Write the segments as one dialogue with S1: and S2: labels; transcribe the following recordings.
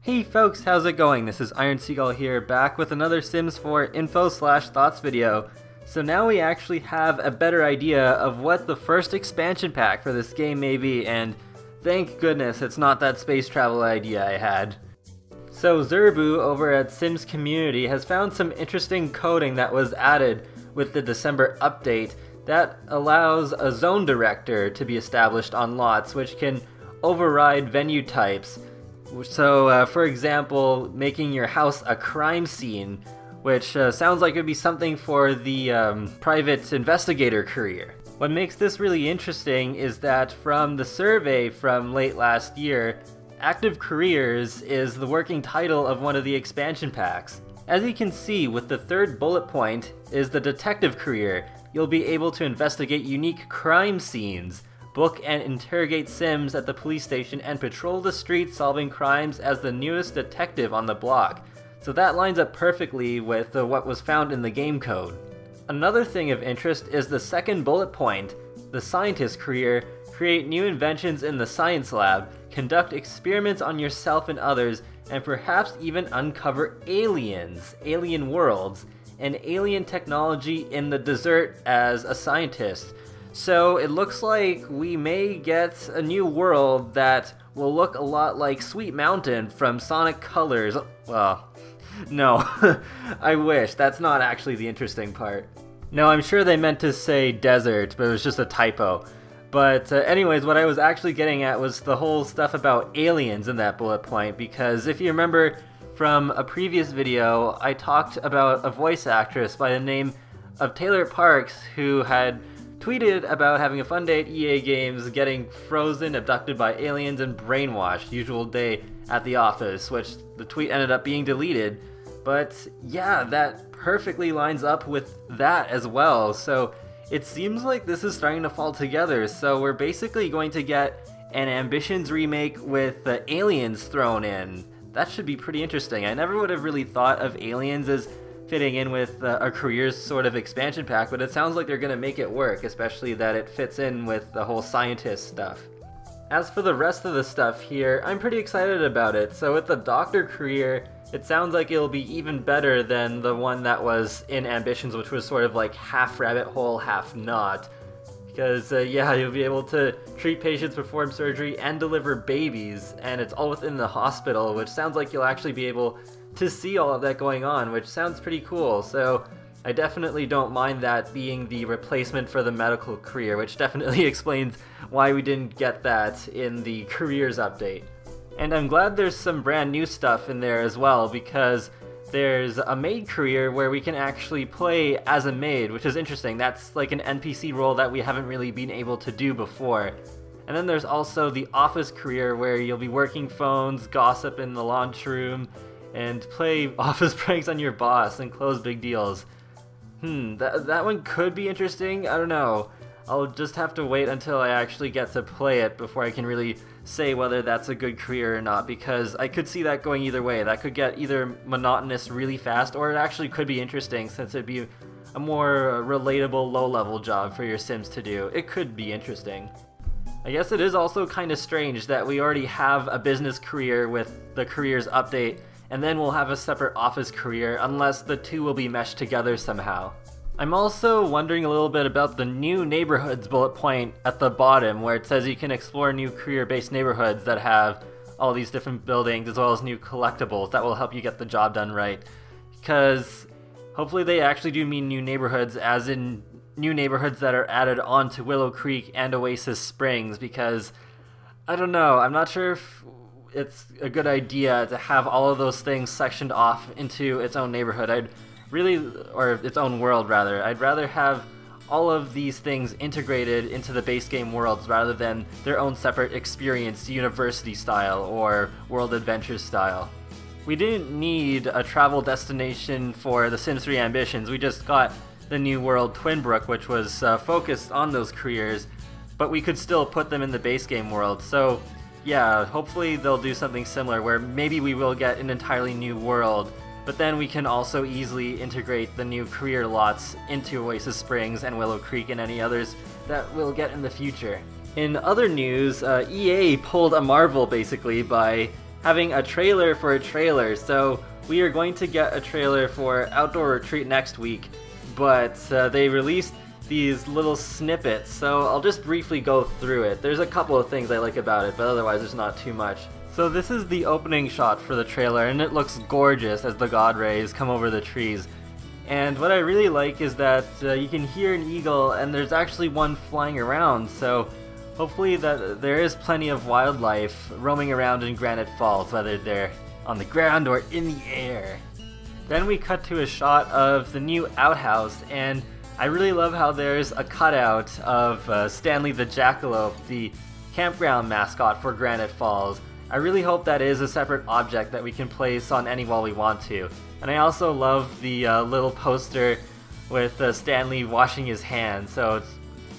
S1: Hey folks, how's it going? This is Iron Seagull here, back with another Sims 4 info/thoughts video. So now we actually have a better idea of what the first expansion pack for this game may be, and thank goodness it's not that space travel idea I had. So Zerbu over at Sims Community has found some interesting coding that was added with the December update that allows a zone director to be established on lots, which can override venue types. So, for example, making your house a crime scene, which sounds like it would be something for the private investigator career. What makes this really interesting is that from the survey from late last year, Active Careers is the working title of one of the expansion packs. As you can see, with the third bullet point is the detective career. You'll be able to investigate unique crime scenes, book and interrogate Sims at the police station, and patrol the streets solving crimes as the newest detective on the block. So that lines up perfectly with what was found in the game code. Another thing of interest is the second bullet point, the scientist career. Create new inventions in the science lab, conduct experiments on yourself and others, and perhaps even uncover aliens, alien worlds, and alien technology in the desert as a scientist. So it looks like we may get a new world that will look a lot like Sweet Mountain from Sonic Colors. Well, no, I wish. That's not actually the interesting part. No, I'm sure they meant to say desert, but it was just a typo. But anyways, what I was actually getting at was the whole stuff about aliens in that bullet point, because if you remember from a previous video, I talked about a voice actress by the name of Taylor Parks who had tweeted about having a fun day at EA Games, getting frozen, abducted by aliens, and brainwashed. Usual day at the office, which the tweet ended up being deleted. But yeah, that perfectly lines up with that as well. So it seems like this is starting to fall together. So we're basically going to get an Ambitions remake with the aliens thrown in. That should be pretty interesting. I never would have really thought of aliens as fitting in with a careers sort of expansion pack, but it sounds like they're going to make it work, especially that it fits in with the whole scientist stuff. As for the rest of the stuff here, I'm pretty excited about it. So with the doctor career, it sounds like it'll be even better than the one that was in Ambitions, which was sort of like half rabbit hole, half not. Because yeah, you'll be able to treat patients, perform surgery, and deliver babies, and it's all within the hospital, which sounds like you'll actually be able to see all of that going on, which sounds pretty cool. So I definitely don't mind that being the replacement for the medical career, which definitely explains why we didn't get that in the careers update. And I'm glad there's some brand new stuff in there as well, because there's a maid career where we can actually play as a maid, which is interesting. That's like an NPC role that we haven't really been able to do before. And then there's also the office career where you'll be working phones, gossip in the lunchroom, and play office pranks on your boss and close big deals. That one could be interesting. I don't know. I'll just have to wait until I actually get to play it before I can really say whether that's a good career or not, because I could see that going either way. That could get either monotonous really fast, or it actually could be interesting since it'd be a more relatable low-level job for your Sims to do. It could be interesting. I guess it is also kind of strange that we already have a business career with the careers update, and then we'll have a separate office career unless the two will be meshed together somehow. I'm also wondering a little bit about the new neighborhoods bullet point at the bottom, where it says you can explore new career-based neighborhoods that have all these different buildings as well as new collectibles that will help you get the job done right. Because hopefully they actually do mean new neighborhoods, as in new neighborhoods that are added onto Willow Creek and Oasis Springs, because I don't know, I'm not sure if it's a good idea to have all of those things sectioned off into its own neighborhood. Or its own world rather. I'd rather have all of these things integrated into the base game worlds rather than their own separate experience, university style or world adventure style. We didn't need a travel destination for the Sims 3 Ambitions. We just got the new world Twinbrook, which was focused on those careers, but we could still put them in the base game world. So yeah, hopefully they'll do something similar where maybe we will get an entirely new world, but then we can also easily integrate the new career lots into Oasis Springs and Willow Creek and any others that we'll get in the future. In other news, EA pulled a marvel basically by having a trailer for a trailer. So we are going to get a trailer for Outdoor Retreat next week, but they released these little snippets, so I'll just briefly go through it. There's a couple of things I like about it, but otherwise there's not too much. So this is the opening shot for the trailer, and it looks gorgeous as the God rays come over the trees. And what I really like is that you can hear an eagle, and there's actually one flying around, so hopefully that there is plenty of wildlife roaming around in Granite Falls, whether they're on the ground or in the air. Then we cut to a shot of the new outhouse, and I really love how there's a cutout of Stanley the Jackalope, the campground mascot for Granite Falls. I really hope that is a separate object that we can place on any wall we want to. And I also love the little poster with Stanley washing his hands, so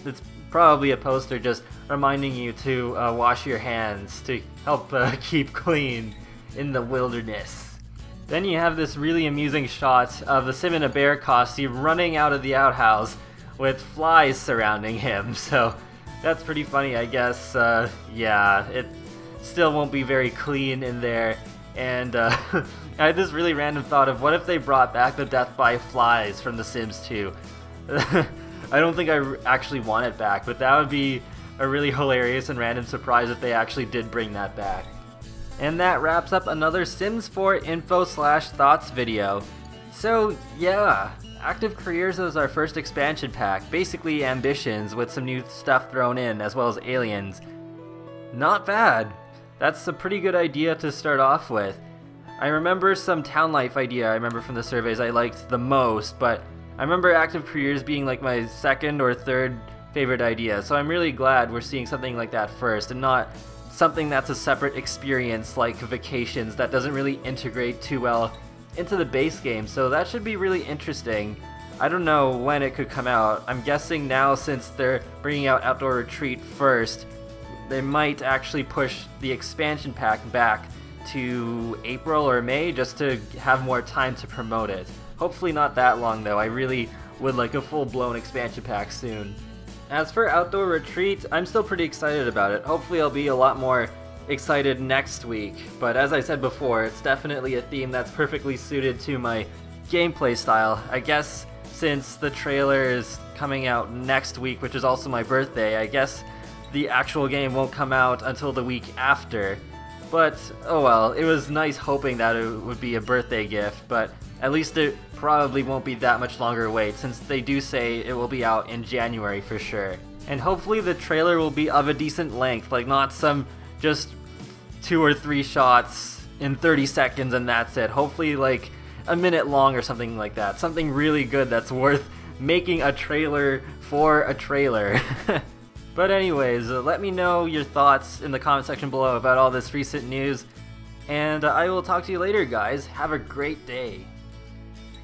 S1: it's probably a poster just reminding you to wash your hands to help keep clean in the wilderness. Then you have this really amusing shot of the Sim in a bear costume running out of the outhouse with flies surrounding him, so that's pretty funny, I guess. Yeah, it still won't be very clean in there, and I had this really random thought of what if they brought back the death by flies from The Sims 2. I don't think I actually want it back, but that would be a really hilarious and random surprise if they actually did bring that back. And that wraps up another Sims 4 info/thoughts video. So yeah, Active Careers was our first expansion pack, basically Ambitions with some new stuff thrown in, as well as aliens. Not bad. That's a pretty good idea to start off with. I remember some town life idea I remember from the surveys I liked the most, but I remember Active Careers being like my second or third favorite idea, so I'm really glad we're seeing something like that first, and not something that's a separate experience like Vacations that doesn't really integrate too well into the base game, so that should be really interesting. I don't know when it could come out. I'm guessing now, since they're bringing out Outdoor Retreat first, they might actually push the expansion pack back to April or May just to have more time to promote it. Hopefully not that long though. I really would like a full-blown expansion pack soon. As for Outdoor Retreat, I'm still pretty excited about it. Hopefully I'll be a lot more excited next week, but as I said before, it's definitely a theme that's perfectly suited to my gameplay style. I guess since the trailer is coming out next week, which is also my birthday, I guess the actual game won't come out until the week after. But oh well, it was nice hoping that it would be a birthday gift, but at least it probably won't be that much longer wait, since they do say it will be out in January for sure. And hopefully the trailer will be of a decent length, like not some just 2 or 3 shots in 30 seconds and that's it. Hopefully like a minute long or something like that. Something really good that's worth making a trailer for a trailer. But anyways, let me know your thoughts in the comment section below about all this recent news, and I will talk to you later, guys. Have a great day.